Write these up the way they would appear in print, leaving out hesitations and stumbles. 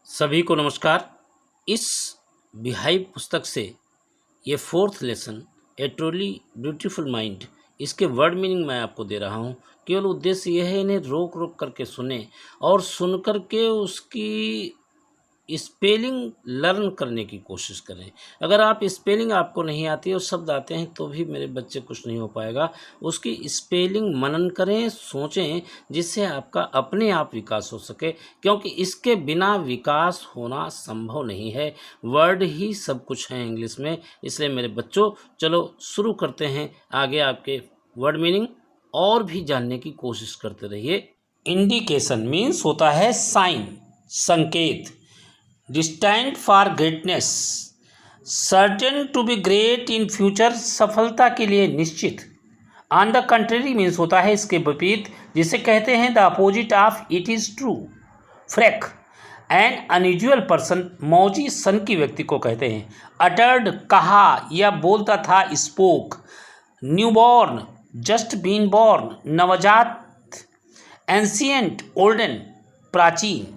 सभी को नमस्कार। इस बिहाइव पुस्तक से ये फोर्थ लेसन ए ट्रूली ब्यूटीफुल माइंड, इसके वर्ड मीनिंग मैं आपको दे रहा हूँ। केवल उद्देश्य यह है इन्हें रोक रोक करके सुने और सुन करके उसकी स्पेलिंग लर्न करने की कोशिश करें। अगर आप स्पेलिंग आपको नहीं आती और शब्द आते हैं तो भी मेरे बच्चे कुछ नहीं हो पाएगा। उसकी स्पेलिंग मनन करें, सोचें, जिससे आपका अपने आप विकास हो सके, क्योंकि इसके बिना विकास होना संभव नहीं है। वर्ड ही सब कुछ है इंग्लिश में। इसलिए मेरे बच्चों, चलो शुरू करते हैं। आगे आपके वर्ड मीनिंग और भी जानने की कोशिश करते रहिए। इंडिकेशन मीन्स होता है साइन, संकेत। Destined for greatness, certain to be great in future, सफलता के लिए निश्चित। ऑन द कंट्री मीन्स होता है इसके विपरीत, जिसे कहते हैं the opposite of it is true. Freak, an unusual person, मौजी सन की व्यक्ति को कहते हैं। अटर्ड, कहा या बोलता था। Spoke, newborn, just been born, नवजात। एंशियंट, ओल्डन, प्राचीन।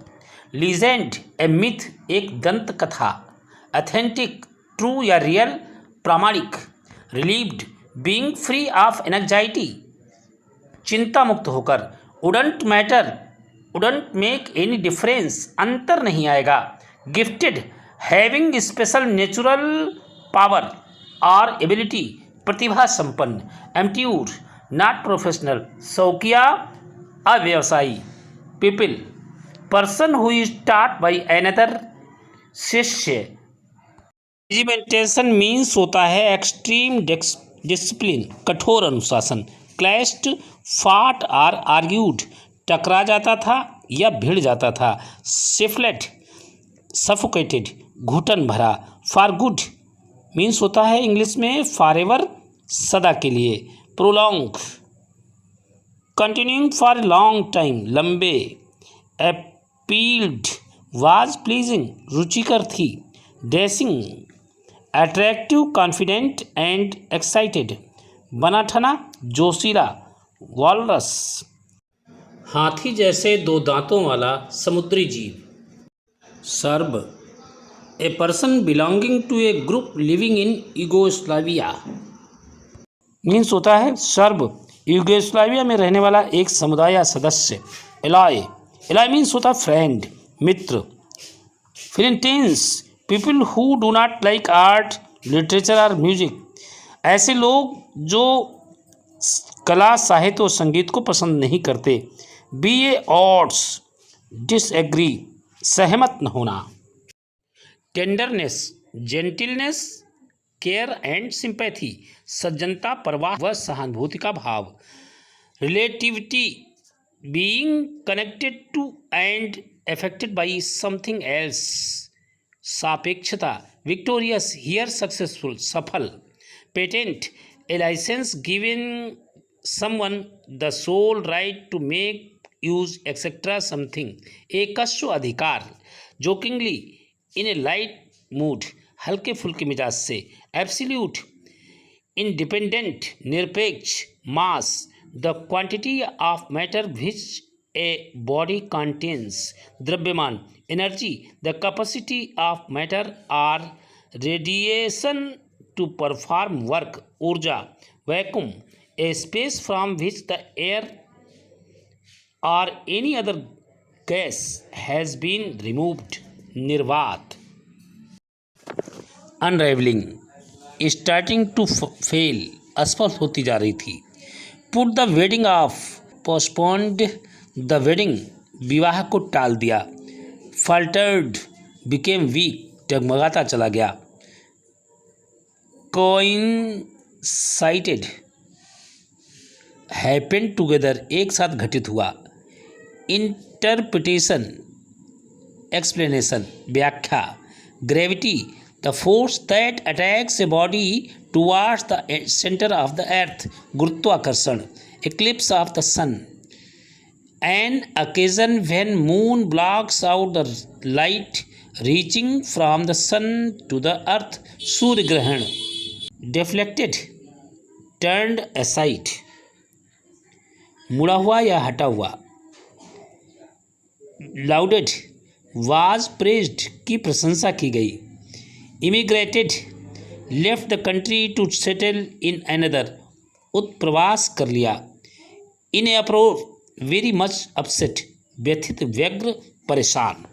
लीजेंड, ए मिथ, एक दंत कथा। अथेंटिक, ट्रू या रियल, प्रामाणिक। Relieved, being free of anxiety, चिंता मुक्त होकर। Wouldn't matter, wouldn't make any difference, अंतर नहीं आएगा। Gifted, having special natural power और एबिलिटी, प्रतिभा संपन्न। एम्प्ट्यूर, नॉट प्रोफेशनल, शौकिया, अव्यवसायी। Pupil, person who is taught by another, शिष्य। रेजिमेंटेशन मीन्स होता है एक्सट्रीम डिसिप्लिन, कठोर अनुशासन। क्लैश्ड, फाट और आर्ग्यूड, टकरा जाता था या भिड़ जाता था। सिफलेट, सफोकेटेड, घुटन भरा। फॉर गुड मीन्स होता है इंग्लिश में फॉर एवर, सदा के लिए। Prolong, continuing for a long time, लंबे। अपील्ड, वाज प्लीजिंग, रुचिकर थी। Dashing, attractive, confident and excited. बना ठना, जोशीला। वॉलरस, हाथी जैसे दो दांतों वाला समुद्री जीव। Serb, a person belonging to a group living in Yugoslavia means होता है सर्ब, यूगोस्लाविया में रहने वाला एक समुदाय या सदस्य। एलॉय, एलॉय मीन्स होता है फ्रेंड, मित्र। Philistines, people who do not like art, literature और म्यूजिक, ऐसे लोग जो कला, साहित्य और संगीत को पसंद नहीं करते। बी ए ऑड्स, डिसएग्री, सहमत न होना। Tenderness, gentleness, care and sympathy, सज्जनता, परवाह व सहानुभूति का भाव। Relativity, being connected to and affected by something else, सापेक्षता। विक्टोरियस, हियर सक्सेसफुल, सफल। Patent, a license given someone the sole right to make use etcetera something, एक कस्व अधिकार। Jokingly, in a light mood, हल्के फुल्के मिजाज से। एब्सोल्यूट, इंडिपेंडेंट, निरपेक्ष। Mass, the quantity of matter which a body contains, द्रव्यमान। Energy, the capacity of matter or radiation to perform work, ऊर्जा। Vacuum, a space from which the air or any other gas has been removed, निर्वात। Unravelling, starting to fail, असफल होती जा रही थी। Put the wedding off, postponed the wedding, विवाह को टाल दिया। फल्टर्ड, बिकेम वीक, डगमगाता चला गया। कोइंसाइटेड, हैपेंड टुगेदर, एक साथ घटित हुआ। इंटरप्रिटेशन, एक्सप्लेनेशन, व्याख्या। Gravity, the force that attracts a body towards the centre of the earth, गुरुत्वाकर्षण। Eclipse of the sun, an occasion when moon blocks out the light reaching from the sun to the earth, सूर्य ग्रहण। deflected, turned aside, मुड़ा हुआ या हटा हुआ। lauded, was praised की प्रशंसा की गई। Immigrated left the country to settle in another उत्प्रवास कर लिया। In a uproar very much upset व्यथित व्यग्र परेशान।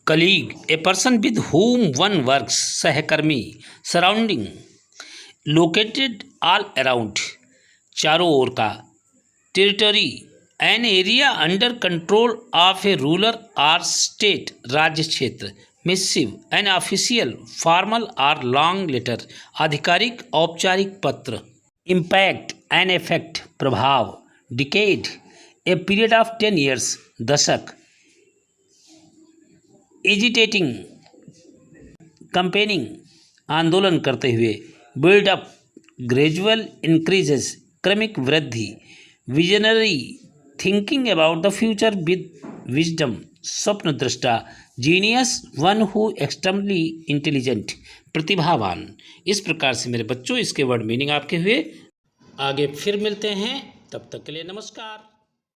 Colleague a person with whom one works सहकर्मी। सराउंडिंग लोकेटेड ऑल अराउंड चारों ओर का। Territory an area under control of a ruler or state राज्य क्षेत्र। Missive an official formal or long letter आधिकारिक औपचारिक पत्र। इम्पैक्ट एन इफेक्ट प्रभाव। Decade a period of 10 years दशक। एजिटेटिंग कंपेनिंग आंदोलन करते हुए। बिल्ड अप ग्रेजुअल इंक्रीजेस क्रमिक वृद्धि। Visionary thinking about the future with wisdom स्वप्न दृष्टा। Genius one who extremely intelligent प्रतिभावान। इस प्रकार से मेरे बच्चों इसके वर्ड मीनिंग आपके हुए। आगे फिर मिलते हैं, तब तक के लिए नमस्कार।